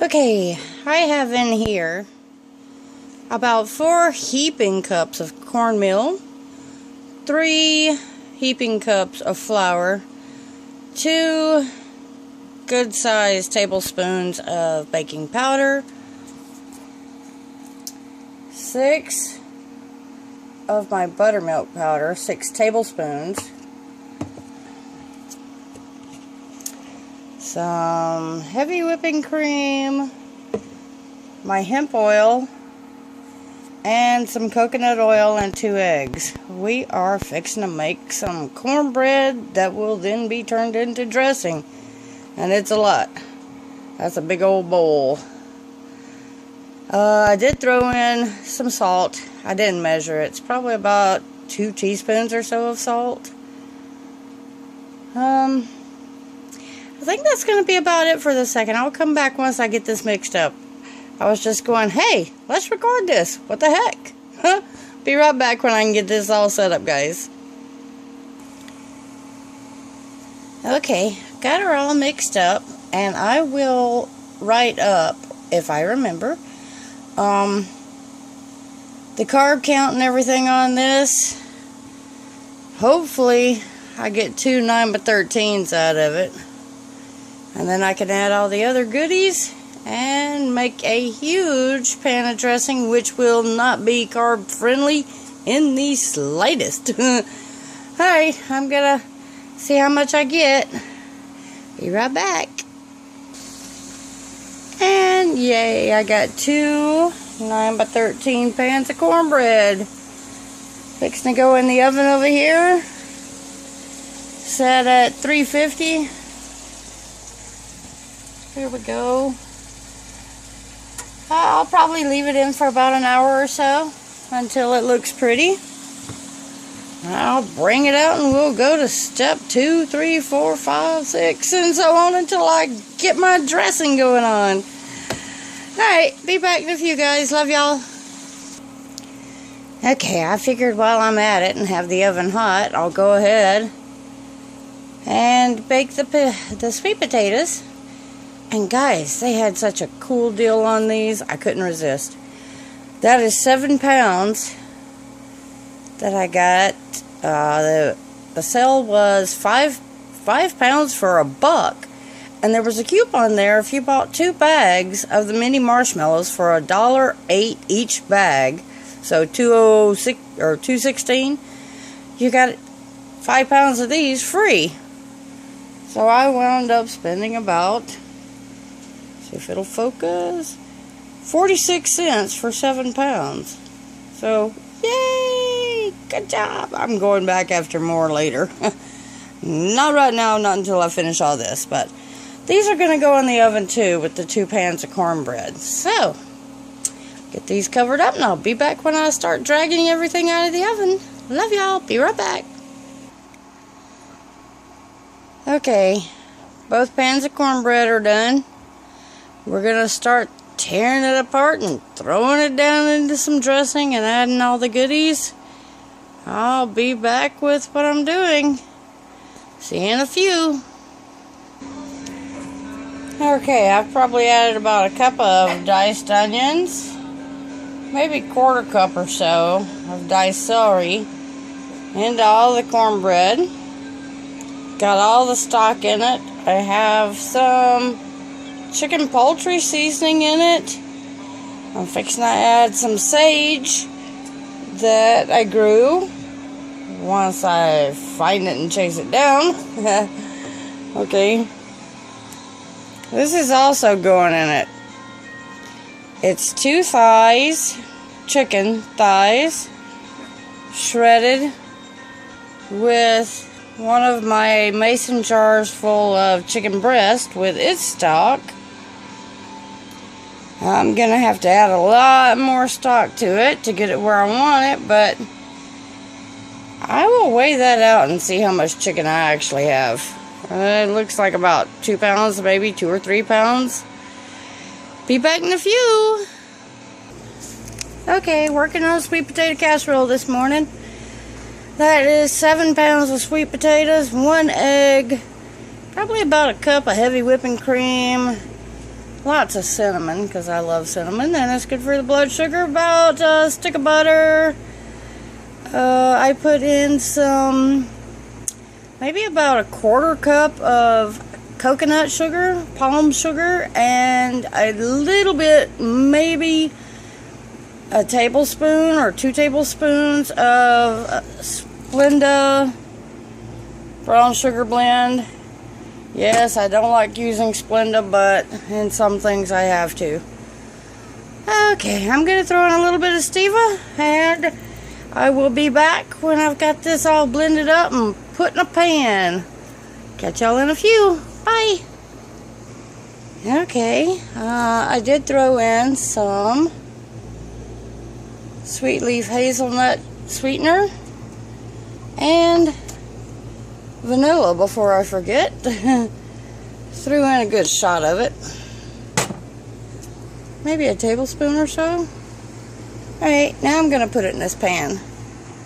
Okay, I have in here about 4 heaping cups of cornmeal, 3 heaping cups of flour, 2 good-sized tablespoons of baking powder, 6 of my buttermilk powder, 6 tablespoons, some heavy whipping cream, my hemp oil, and some coconut oil and 2 eggs. We are fixing to make some cornbread that will then be turned into dressing. And it's a lot. That's a big old bowl. I did throw in some salt. I didn't measure it. It's probably about 2 teaspoons or so of salt. I think that's going to be about it for the second. I'll come back once I get this mixed up. I was just going, hey, let's record this. What the heck? Be right back when I can get this all set up, guys. Okay, got her all mixed up, and I will write up, if I remember, the carb count and everything on this. Hopefully, I get 2 9x13s out of it. And then I can add all the other goodies and make a huge pan of dressing, which will not be carb friendly in the slightest. Alright, I'm gonna see how much I get. Be right back. And yay, I got 2 9x13 pans of cornbread. Fixing to go in the oven over here. Set at 350. Here we go. I'll probably leave it in for about an hour or so until it looks pretty. I'll bring it out and we'll go to step 2, 3, 4, 5, 6, and so on until I get my dressing going on. Alright, be back in a few, guys. Love y'all. Okay, I figured while I'm at it and have the oven hot, I'll go ahead and bake the sweet potatoes. And guys, they had such a cool deal on these, I couldn't resist. That is 7 pounds that I got. The sale was 5 pounds for $1. And there was a coupon there if you bought 2 bags of the mini marshmallows for $1.08 each bag. So $2.06 or $2.16. You got 5 pounds of these free. So I wound up spending about, if it'll focus, 46 cents for 7 pounds. So, yay! Good job! I'm going back after more later. Not right now, not until I finish all this. But these are going to go in the oven too with the 2 pans of cornbread. So, get these covered up and I'll be back when I start dragging everything out of the oven. Love y'all. Be right back. Okay, both pans of cornbread are done. We're going to start tearing it apart and throwing it down into some dressing and adding all the goodies. I'll be back with what I'm doing. See you in a few. Okay, I've probably added about a cup of diced onions. Maybe a 1/4 cup or so of diced celery into all the cornbread. Got all the stock in it. I have some chicken poultry seasoning in it. I'm fixing to add some sage that I grew once I find it and chase it down. Okay. This is also going in it. It's 2 thighs, chicken thighs, shredded with one of my mason jars full of chicken breast with its stock. I'm going to have to add a lot more stock to it to get it where I want it, but I will weigh that out and see how much chicken I actually have. It looks like about 2 pounds, maybe 2 or 3 pounds. Be back in a few. Okay, working on a sweet potato casserole this morning. That is 7 pounds of sweet potatoes, 1 egg, probably about a cup of heavy whipping cream, lots of cinnamon because I love cinnamon, and it's good for the blood sugar. About a stick of butter. I put in some, maybe about a 1/4 cup of coconut sugar, palm sugar, and a little bit, maybe a tablespoon or 2 tablespoons of Splenda brown sugar blend. Yes, I don't like using Splenda, but in some things I have to. Okay, I'm going to throw in a little bit of stevia, and I will be back when I've got this all blended up and put in a pan. Catch y'all in a few. Bye. Okay, I did throw in some Sweet Leaf hazelnut sweetener and vanilla before I forget. Threw in a good shot of it. Maybe a tablespoon or so. Alright, now I'm going to put it in this pan.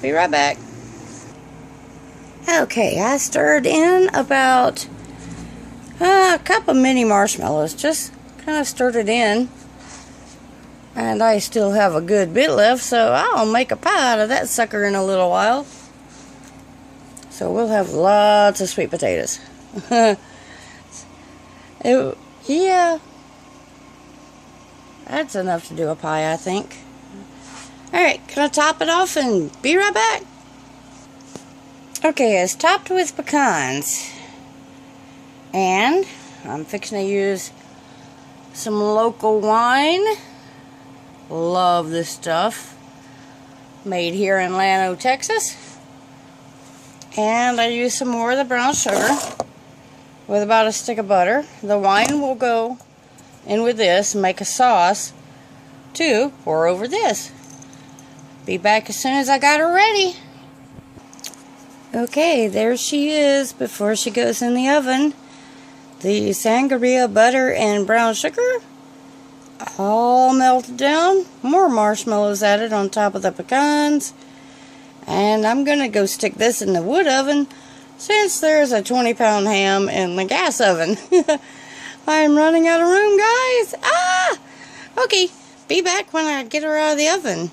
Be right back. Okay, I stirred in about a cup of mini marshmallows. Just kind of stirred it in. And I still have a good bit left, so I'll make a pie out of that sucker in a little while. So we'll have lots of sweet potatoes. Yeah. That's enough to do a pie, I think. Alright, gonna top it off and be right back. Okay, it's topped with pecans. And I'm fixing to use some local wine. Love this stuff. Made here in Llano, Texas. And I use some more of the brown sugar with about a stick of butter. The wine will go in with this and make a sauce to pour over this. Be back as soon as I got her ready. Okay, there she is before she goes in the oven. The sangria, butter, and brown sugar all melted down. More marshmallows added on top of the pecans. And I'm going to go stick this in the wood oven since there's a 20-pound ham in the gas oven. I'm running out of room, guys. Okay, be back when I get her out of the oven.